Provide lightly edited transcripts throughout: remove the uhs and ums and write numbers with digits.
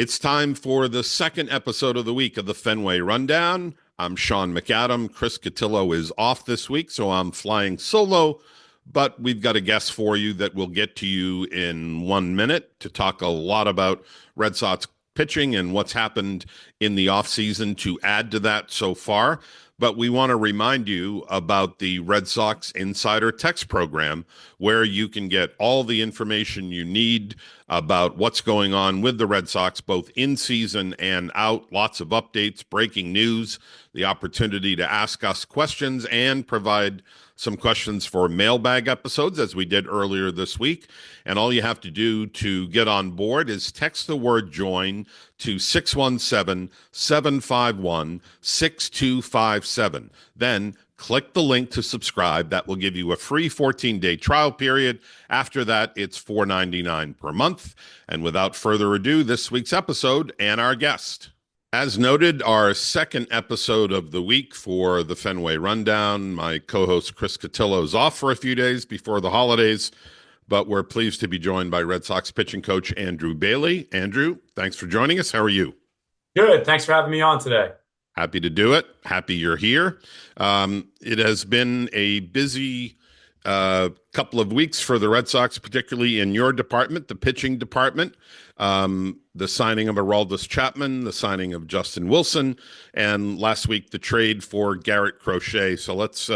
It's time for the second episode of the week of the Fenway Rundown. I'm Sean McAdam. Chris Cotillo is off this week, so I'm flying solo. But we've got a guest for you that we'll get to you in 1 minute to talk a lot about Red Sox pitching and what's happened in the offseason to add to that so far. But we want to remind you about the Red Sox Insider Text program, where you can get all the information you need about what's going on with the Red Sox, both in season and out. Lots of updates, breaking news, the opportunity to ask us questions and provide some questions for mailbag episodes, as we did earlier this week. And all you have to do to get on board is text the word join to 617-751-6257. Then click the link to subscribe. That will give you a free 14-day trial period. After that, it's $4.99 per month. And without further ado, this week's episode and our guest. As noted, our second episode of the week for the Fenway Rundown. My co-host Chris Cotillo is off for a few days before the holidays, but we're pleased to be joined by Red Sox pitching coach Andrew Bailey. Andrew, thanks for joining us. How are you? Good. Thanks for having me on today. Happy to do it. Happy you're here. It has been a busy couple of weeks for the Red Sox, particularly in your department, the pitching department. The signing of Aroldis Chapman, the signing of Justin Wilson, and last week the trade for Garrett Crochet. So let's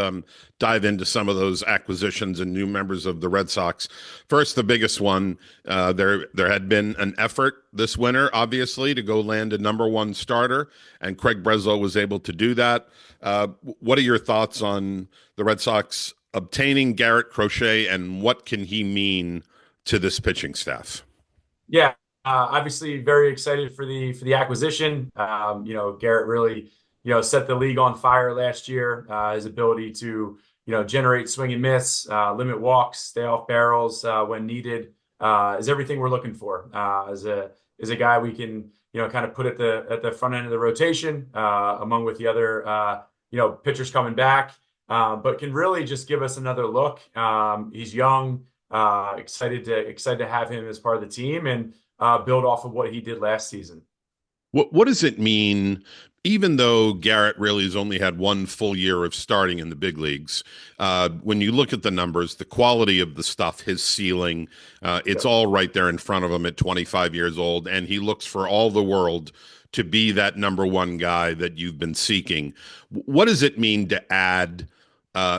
dive into some of those acquisitions and new members of the Red Sox. First, the biggest one, there had been an effort this winter, obviously, to go land a number one starter, and Craig Breslow was able to do that. What are your thoughts on the Red Sox obtaining Garrett Crochet, and what can he mean to this pitching staff? Yeah, obviously very excited for the acquisition. Garrett really, set the league on fire last year. His ability to, generate swing and miss, limit walks, stay off barrels when needed, is everything we're looking for. As a guy we can, kind of put at the front end of the rotation, among with the other, pitchers coming back, but can really just give us another look. He's young. Excited to have him as part of the team and build off of what he did last season. What does it mean, even though Garrett really has only had one full year of starting in the big leagues? When you look at the numbers, the quality of the stuff, his ceiling, it's all right there in front of him at 25 years old, and he looks for all the world to be that number one guy that you've been seeking. What does it mean to add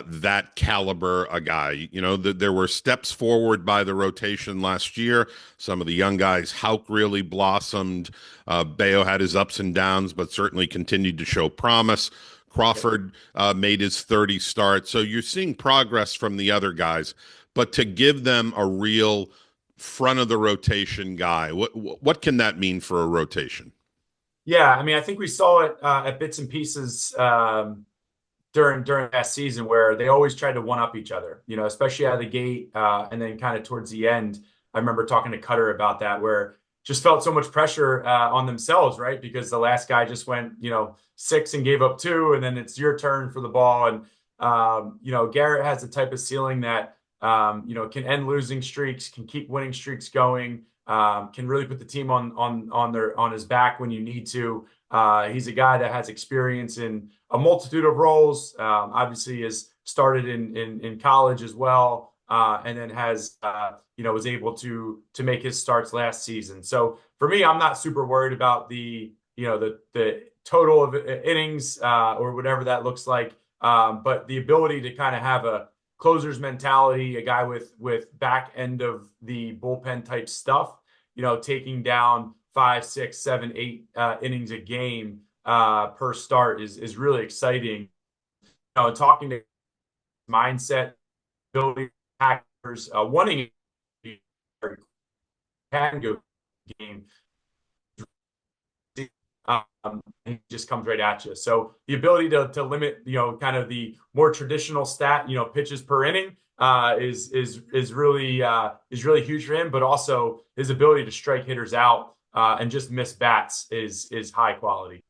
that caliber a guy? There were steps forward by the rotation last year. Some of the young guys, Houck really blossomed. Bayo had his ups and downs, but certainly continued to show promise. Crawford made his 30 start. So you're seeing progress from the other guys, but to give them a real front of the rotation guy, what can that mean for a rotation? Yeah, I mean, I think we saw it at bits and pieces during that season where they always tried to one up each other, especially out of the gate, and then kind of towards the end. I remember talking to Cutter about that, where just felt so much pressure on themselves, right? Because the last guy just went, 6 and gave up 2, and then it's your turn for the ball. And Garrett has the type of ceiling that can end losing streaks, can keep winning streaks going, can really put the team on his back when you need to. He's a guy that has experience in a multitude of roles. Obviously, has started in college as well, and then has was able to make his starts last season. So for me, I'm not super worried about the total of innings or whatever that looks like, but the ability to kind of have a closer's mentality, a guy with back end of the bullpen type stuff, taking down 5, 6, 7, 8 innings a game per start is really exciting. Talking to mindset, ability, hackers, wanting can go game. He just comes right at you. So the ability to limit, kind of the more traditional stat, pitches per inning, is really huge for him. But also his ability to strike hitters out and just miss bats is high quality.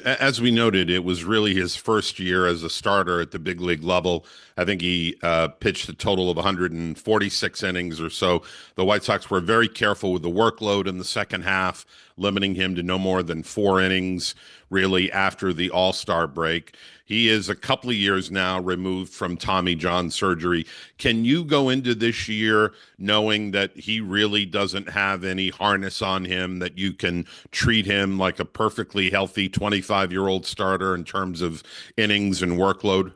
As we noted, it was really his first year as a starter at the big league level. I think he pitched a total of 146 innings or so. The White Sox were very careful with the workload in the second half, limiting him to no more than 4 innings, really, after the All-Star break. He is a couple of years now removed from Tommy John surgery. Can you go into this year knowing that he really doesn't have any harness on him, that you can treat him like a perfectly healthy 25-year-old starter in terms of innings and workload?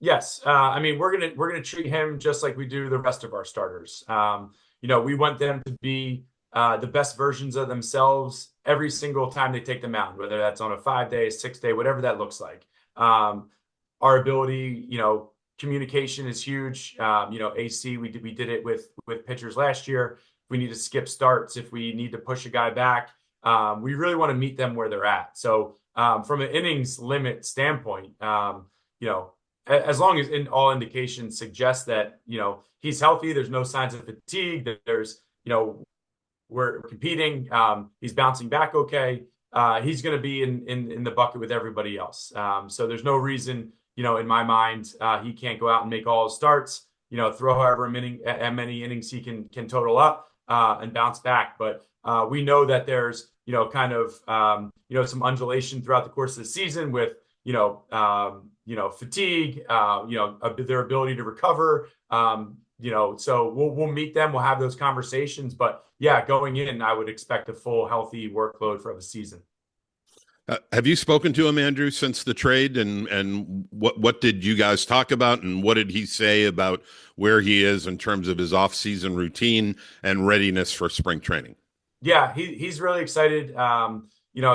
Yes, I mean we're gonna treat him just like we do the rest of our starters. We want them to be the best versions of themselves every single time they take the mound, whether that's on a 5 day, 6 day, whatever that looks like. Our ability, communication is huge. AC, we did it with pitchers last year. If we need to skip starts, if we need to push a guy back, we really want to meet them where they're at. So from an innings limit standpoint, as long as all indications suggest that he's healthy, there's no signs of fatigue, that there's we're competing, he's bouncing back okay, he's going to be in the bucket with everybody else. So there's no reason in my mind he can't go out and make all his starts, throw however many innings he can total up and bounce back. But we know that there's kind of some undulation throughout the course of the season with fatigue, their ability to recover. So we'll meet them. We'll have those conversations. But yeah, going in, I would expect a full, healthy workload for the season. Have you spoken to him, Andrew, since the trade, and what did you guys talk about, and what did he say about where he is in terms of his off-season routine and readiness for spring training? Yeah, he's really excited. I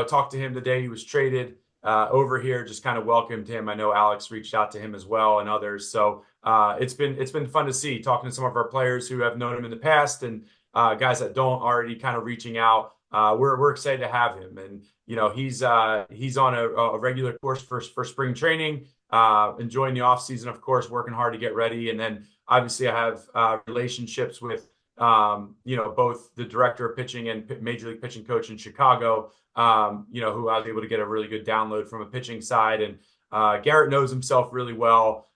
talked to him the day he was traded over here, just kind of welcomed him. I know Alex reached out to him as well and others. So it's been fun to see, talking to some of our players who have known him in the past and guys that don't, already kind of reaching out. We're excited to have him, and he's on a regular course for spring training, enjoying the off season, of course, working hard to get ready. And then obviously I have relationships with both the director of pitching and major league pitching coach in Chicago, who I was able to get a really good download from a pitching side. And Garrett knows himself really well.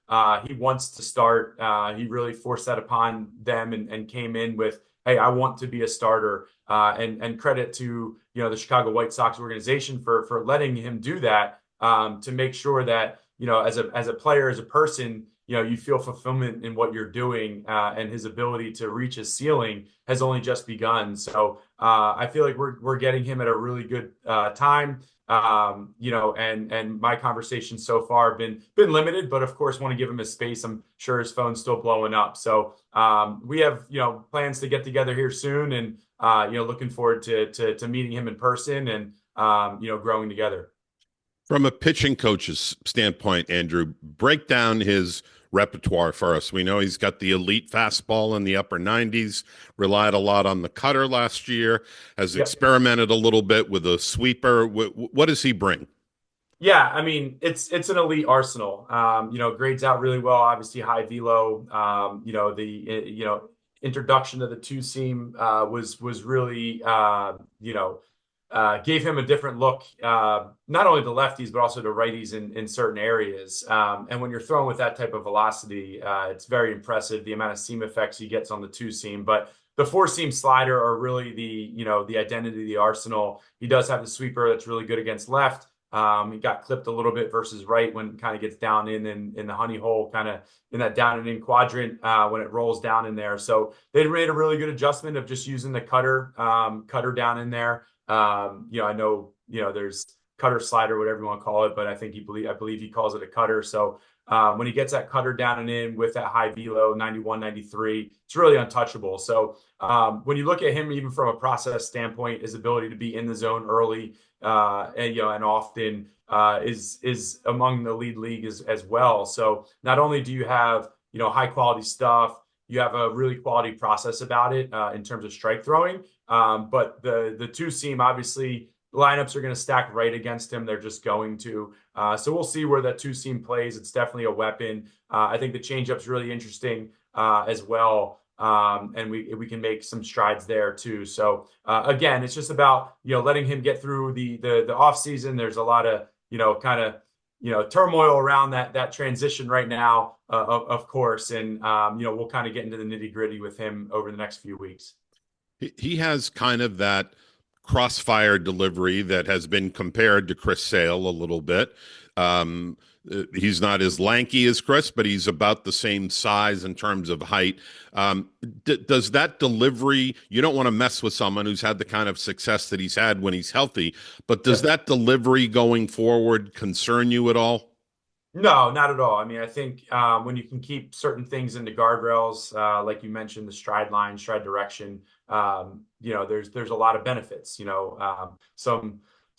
He wants to start. He really forced that upon them and came in with, hey, I want to be a starter. And credit to the Chicago White Sox organization for letting him do that, to make sure that as a player, as a person, you feel fulfillment in what you're doing, and his ability to reach his ceiling has only just begun. So I feel like we're getting him at a really good time. And my conversations so far have been limited, but of course want to give him his space. I'm sure his phone's still blowing up. So we have plans to get together here soon, and looking forward to meeting him in person and growing together. From a pitching coach's standpoint, Andrew, break down his repertoire for us. We know he's got the elite fastball in the upper 90s, relied a lot on the cutter last year, has Yep. experimented a little bit with a sweeper. What does he bring? Yeah, I mean, it's an elite arsenal. Grades out really well, obviously high velo. The introduction of the two seam was really gave him a different look, not only to lefties, but also to righties in certain areas. And when you're throwing with that type of velocity, it's very impressive, the amount of seam effects he gets on the two seam. But the four seam slider are really the identity of the arsenal. He does have the sweeper that's really good against left. He got clipped a little bit versus right when it kind of gets down in the honey hole, kind of in that down and in quadrant when it rolls down in there. So they made a really good adjustment of just using the cutter down in there. I know, there's cutter slider, whatever you want to call it, but I believe he calls it a cutter. So when he gets that cutter down and in with that high velo, 91, 93, it's really untouchable. So when you look at him, even from a process standpoint, his ability to be in the zone early, and often is among the league as well. So not only do you have, high quality stuff, you have a really quality process about it in terms of strike throwing. But the two seam, obviously, lineups are going to stack right against him. They're just going to. So we'll see where that two seam plays. It's definitely a weapon. I think the changeup's really interesting as well. And we can make some strides there too. So again, it's just about letting him get through the off season. There's a lot of kind of turmoil around that transition right now, of course. And we'll kind of get into the nitty gritty with him over the next few weeks. He has kind of that crossfire delivery that has been compared to Chris Sale a little bit. Um, he's not as lanky as Chris, but he's about the same size in terms of height. Um, does that delivery, you don't want to mess with someone who's had the kind of success that he's had when he's healthy, but does Yep. that delivery going forward concern you at all? No, not at all. I mean, I think when you can keep certain things into guardrails, like you mentioned, the stride line, stride direction, there's a lot of benefits.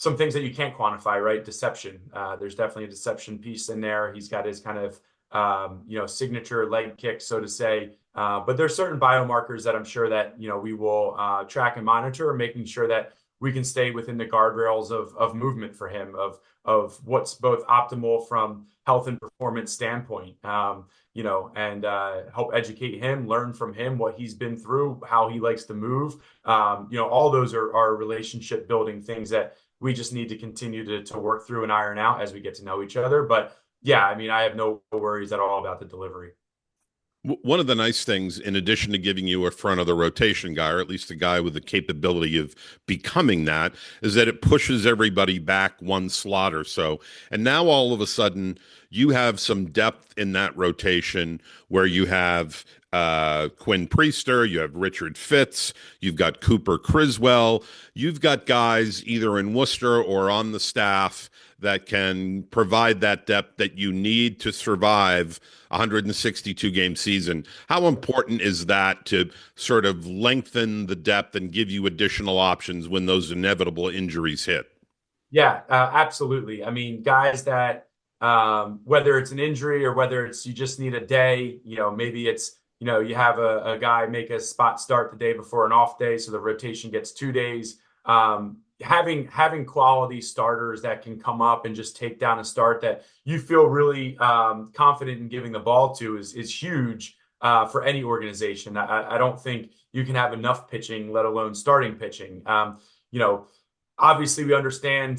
Some things that you can't quantify, right? Deception. There's definitely a deception piece in there. He's got his kind of signature leg kick, so to say. But there's certain biomarkers that I'm sure that we will track and monitor, making sure that we can stay within the guardrails of movement for him, of what's both optimal from health and performance standpoint, and help educate him, learn from him what he's been through, how he likes to move. All those are relationship building things that we just need to continue to work through and iron out as we get to know each other. But yeah, I mean, I have no worries at all about the delivery. One of the nice things, in addition to giving you a front of the rotation guy, or at least a guy with the capability of becoming that, is that it pushes everybody back one slot or so. And now all of a sudden, you have some depth in that rotation where you have Quinn Priester, you have Richard Fitz, you've got Cooper Criswell, you've got guys either in Worcester or on the staff that can provide that depth that you need to survive 162 game season. How important is that to sort of lengthen the depth and give you additional options when those inevitable injuries hit? Yeah, absolutely. I mean, guys that whether it's an injury or whether it's you just need a day, maybe it's you have a guy make a spot start the day before an off day, so the rotation gets 2 days. Having quality starters that can come up and just take down a start that you feel really confident in giving the ball to is huge for any organization. I don't think you can have enough pitching, let alone starting pitching. Obviously we understand,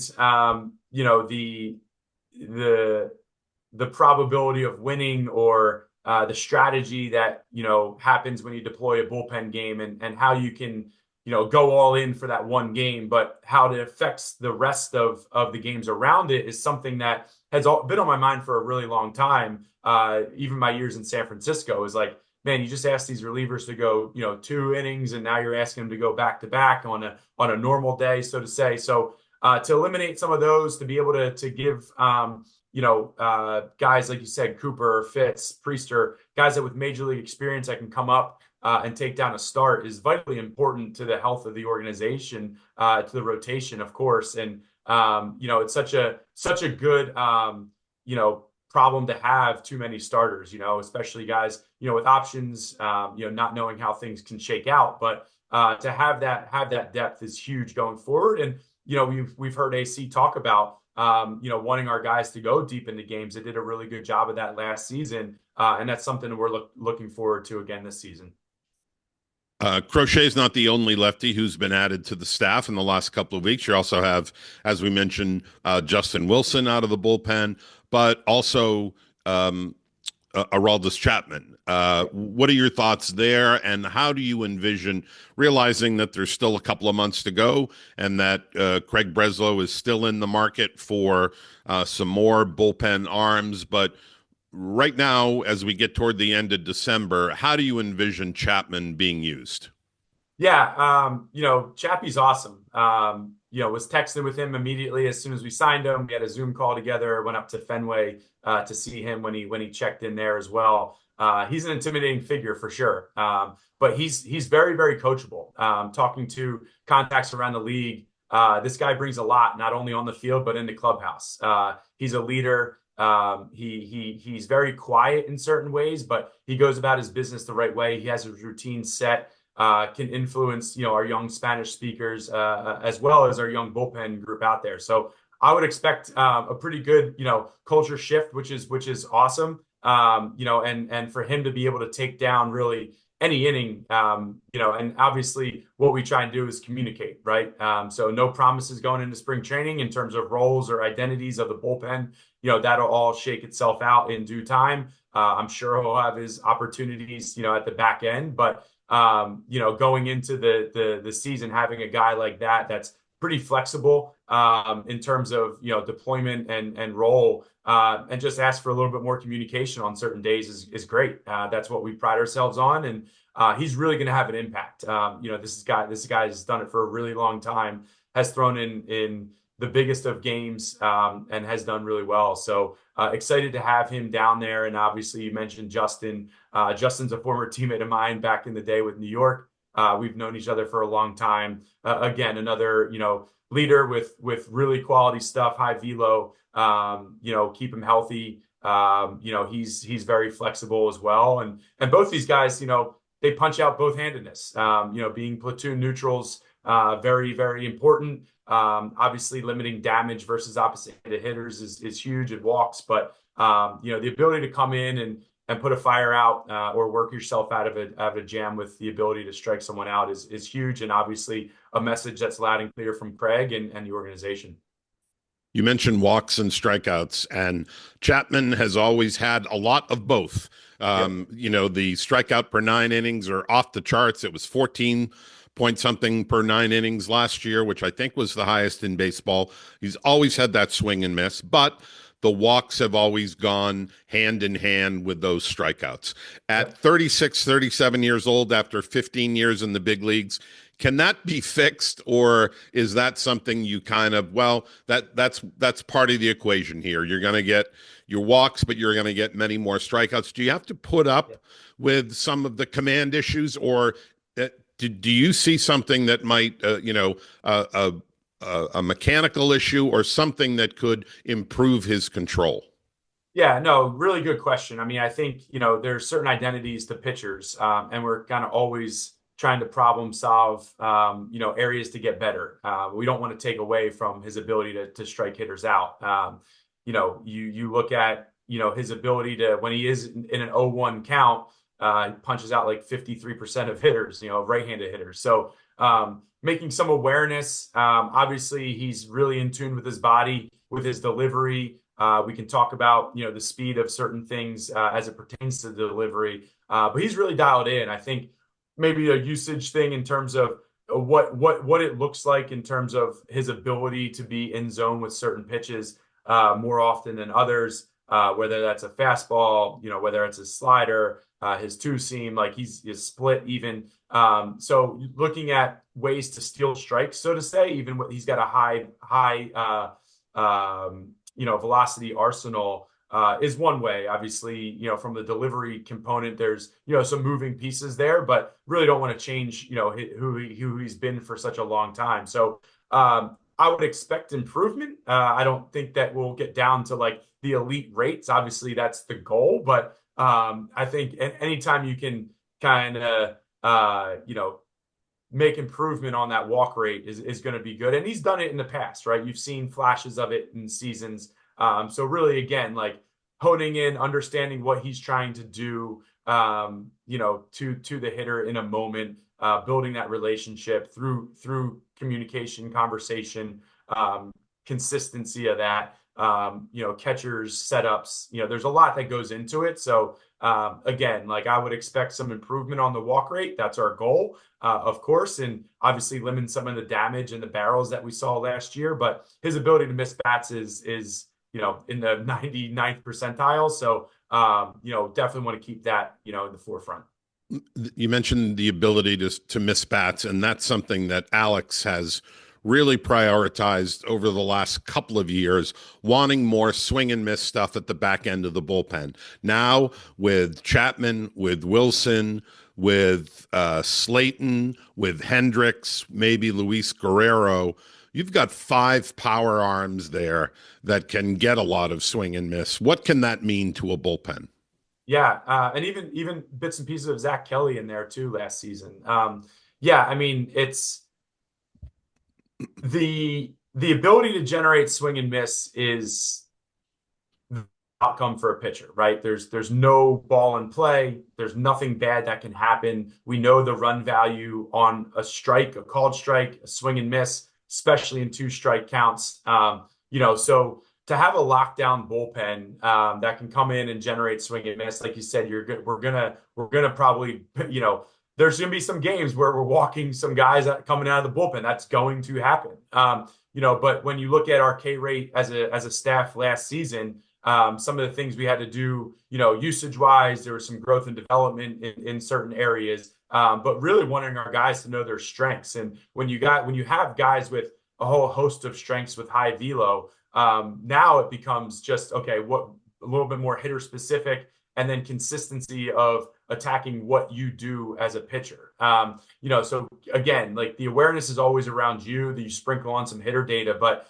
the probability of winning or the strategy that happens when you deploy a bullpen game and how you can go all in for that one game, but how it affects the rest of the games around it is something that has been on my mind for a really long time. Even my years in San Francisco is like, man, you just asked these relievers to go 2 innings, and now you're asking them to go back to back on a normal day, so to say. So to eliminate some of those, to be able to give guys like you said, Cooper, Fitz, Priester, guys that with major league experience that can come up and take down a start is vitally important to the health of the organization, to the rotation, of course. And it's such a good problem to have too many starters, especially guys with options, not knowing how things can shake out. But to have that depth is huge going forward. And we've heard AC talk about wanting our guys to go deep into games. They did a really good job of that last season, and that's something we're looking forward to again this season. Crochet is not the only lefty who's been added to the staff in the last couple of weeks. You also have, as we mentioned, Justin Wilson out of the bullpen, but also Aroldis Chapman. What are your thoughts there, and how do you envision, realizing that there's still a couple of months to go and that Craig Breslow is still in the market for some more bullpen arms, but right now, as we get toward the end of December, how do you envision Chapman being used? Yeah, Chappie's awesome. Was texting with him immediately as soon as we signed him. We had a Zoom call together, went up to Fenway to see him when he checked in there as well. He's an intimidating figure for sure. But he's very, very coachable. Talking to contacts around the league, this guy brings a lot, not only on the field, but in the clubhouse. He's a leader. He's very quiet in certain ways, but he goes about his business the right way. He has his routine set, can influence, our young Spanish speakers, as well as our young bullpen group out there. So I would expect a pretty good, culture shift, which is awesome. And for him to be able to take down really, any inning, and obviously what we try and do is communicate, right? So no promises going into spring training in terms of roles or identities of the bullpen. That'll all shake itself out in due time. I'm sure he'll have his opportunities, at the back end, but going into the season, having a guy like that's pretty flexible in terms of deployment and role, and just ask for a little bit more communication on certain days is great. That's what we pride ourselves on, and he's really going to have an impact. This guy has done it for a really long time, has thrown in the biggest of games, and has done really well. So excited to have him down there. And obviously, you mentioned Justin. Justin's a former teammate of mine back in the day with New York. We've known each other for a long time. Again, another leader with really quality stuff, high velo. Keep him healthy. He's very flexible as well. And both these guys, they punch out both handedness. Being platoon neutrals, very, very important. Obviously, limiting damage versus opposite hitters is huge in walks, but the ability to come in and put a fire out, or work yourself out of a jam with the ability to strike someone out is huge, and obviously a message that's loud and clear from Craig and the organization. You mentioned walks and strikeouts, and Chapman has always had a lot of both. Yep. The strikeout per 9 innings are off the charts. It was 14 point something per 9 innings last year, which I think was the highest in baseball. He's always had that swing and miss, but the walks have always gone hand in hand with those strikeouts. At Yep. 36, 37 years old, after 15 years in the big leagues, can that be fixed, or is that something you kind of, that's part of the equation here. You're going to get your walks, but you're going to get many more strikeouts. Do you have to put up Yep. with some of the command issues, or do you see something that might, a mechanical issue or something that could improve his control? Yeah, no, really good question. I mean, I think, there's certain identities to pitchers, and we're kind of always trying to problem solve, areas to get better. We don't want to take away from his ability to strike hitters out. You look at, his ability to, when he is in an 0-1 count, he punches out like 53% of hitters, right-handed hitters. So making some awareness. Obviously, he's really in tune with his body, with his delivery. We can talk about, the speed of certain things as it pertains to the delivery, but he's really dialed in. I think maybe a usage thing in terms of what it looks like in terms of his ability to be in zone with certain pitches more often than others, whether that's a fastball, whether it's a slider, his two seam, like he's split even. So looking at ways to steal strikes, so to say, even when he's got a high velocity arsenal, is one way. Obviously, from the delivery component, there's, some moving pieces there, but really don't want to change, who he's been for such a long time. So I would expect improvement. I don't think that we'll get down to like the elite rates. Obviously, that's the goal, but I think anytime you can kind of, make improvement on that walk rate is going to be good. And he's done it in the past, right? You've seen flashes of it in seasons. So really, again, like honing in, understanding what he's trying to do, to the hitter in a moment, building that relationship through communication, conversation, consistency of that, catchers, setups, there's a lot that goes into it. So again, like I would expect some improvement on the walk rate. That's our goal, of course, and obviously limit some of the damage and the barrels that we saw last year. But his ability to miss bats is in the 99th percentile. So definitely want to keep that in the forefront. You mentioned the ability to miss bats, and that's something that Alex has really prioritized over the last couple of years, wanting more swing and miss stuff at the back end of the bullpen. Now with Chapman, with Wilson, with Slayton, with Hendricks, maybe Luis Guerrero, you've got 5 power arms there that can get a lot of swing and miss. What can that mean to a bullpen? Yeah, and even bits and pieces of Zach Kelly in there too last season. Yeah, I mean it's the ability to generate swing and miss is outcome for a pitcher, right? There's no ball in play. There's nothing bad that can happen. We know the run value on a strike, a called strike, a swing and miss, especially in two strike counts. So to have a lockdown bullpen that can come in and generate swing and miss, like you said, we're gonna probably, there's gonna be some games where we're walking some guys coming out of the bullpen. That's going to happen. But when you look at our K rate as a staff last season, some of the things we had to do, usage wise, there was some growth and development in certain areas, but really wanting our guys to know their strengths. And when you have guys with a whole host of strengths with high velo, now it becomes just, okay, what a little bit more hitter specific, and then consistency of attacking what you do as a pitcher. So again, like the awareness is always around you, that you sprinkle on some hitter data, but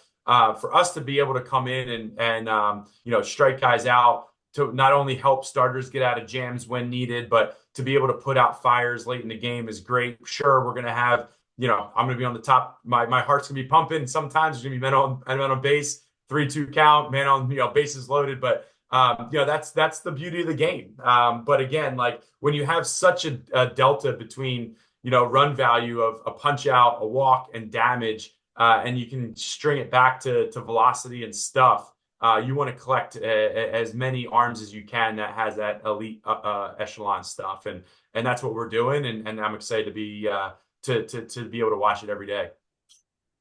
for us to be able to come in and strike guys out, to not only help starters get out of jams when needed, but to be able to put out fires late in the game is great. Sure, we're going to have, I'm going to be on the top. My heart's going to be pumping. Sometimes there's going to be men on base, 3-2 count, man on, bases loaded. But, that's the beauty of the game. But again, like when you have such a delta between, run value of a punch out, a walk, and damage, and you can string it back to velocity and stuff, you want to collect as many arms as you can that has that elite echelon stuff. And that's what we're doing. And I'm excited to be to be able to watch it every day.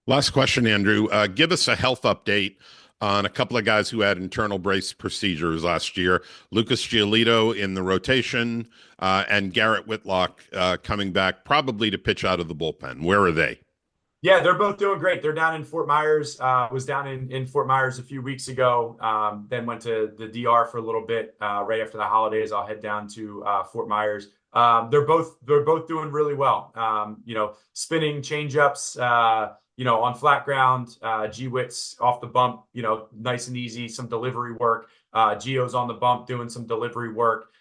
Last question, Andrew. Give us a health update on a couple of guys who had internal brace procedures last year. Lucas Giolito in the rotation, and Garrett Whitlock coming back probably to pitch out of the bullpen. Where are they? Yeah, they're both doing great. They're down in Fort Myers. Was down in Fort Myers a few weeks ago. Then went to the DR for a little bit. Right after the holidays, I'll head down to Fort Myers. They're both doing really well. Spinning changeups, on flat ground, G-Wits off the bump, nice and easy, some delivery work. Gio's on the bump doing some delivery work,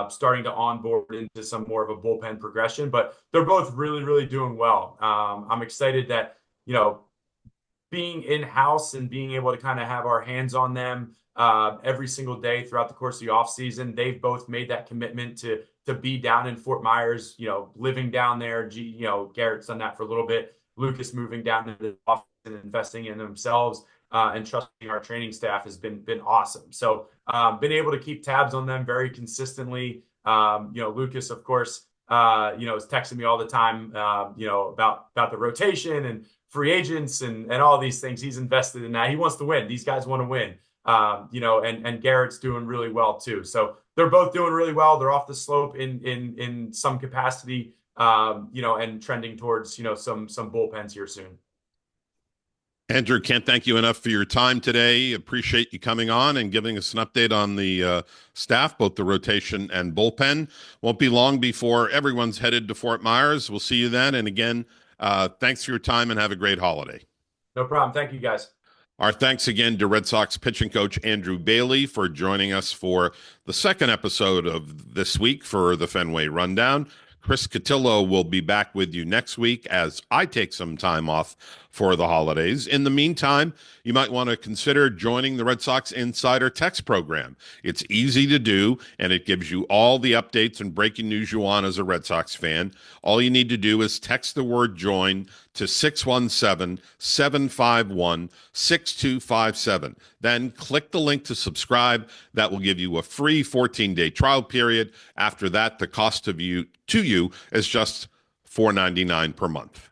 starting to onboard into some more of a bullpen progression, but they're both really, really doing well. I'm excited that, being in-house and being able to kind of have our hands on them every single day throughout the course of the offseason. They've both made that commitment to be down in Fort Myers, living down there. Garrett's done that for a little bit. Lucas moving down to the office and investing in themselves and trusting our training staff has been awesome. So been able to keep tabs on them very consistently. Lucas, of course, is texting me all the time, about the rotation and free agents and all these things. He's invested in that. He wants to win. These guys want to win. And Garrett's doing really well too. So they're both doing really well. They're off the slope in some capacity. And trending towards, some bullpens here soon. Andrew, can't thank you enough for your time today. Appreciate you coming on and giving us an update on the staff, both the rotation and bullpen. Won't be long before everyone's headed to Fort Myers. We'll see you then. And again, thanks for your time and have a great holiday. No problem. Thank you, guys. Our thanks again to Red Sox pitching coach Andrew Bailey for joining us for the second episode of this week for the Fenway Rundown. Chris Cotillo will be back with you next week as I take some time off for the holidays. In the meantime, you might want to consider joining the Red Sox Insider Text program. It's easy to do, and it gives you all the updates and breaking news you want as a Red Sox fan. All you need to do is text the word JOIN to 617-751-6257. Then click the link to subscribe. That will give you a free 14-day trial period. After that, the cost to you is just $4.99 per month.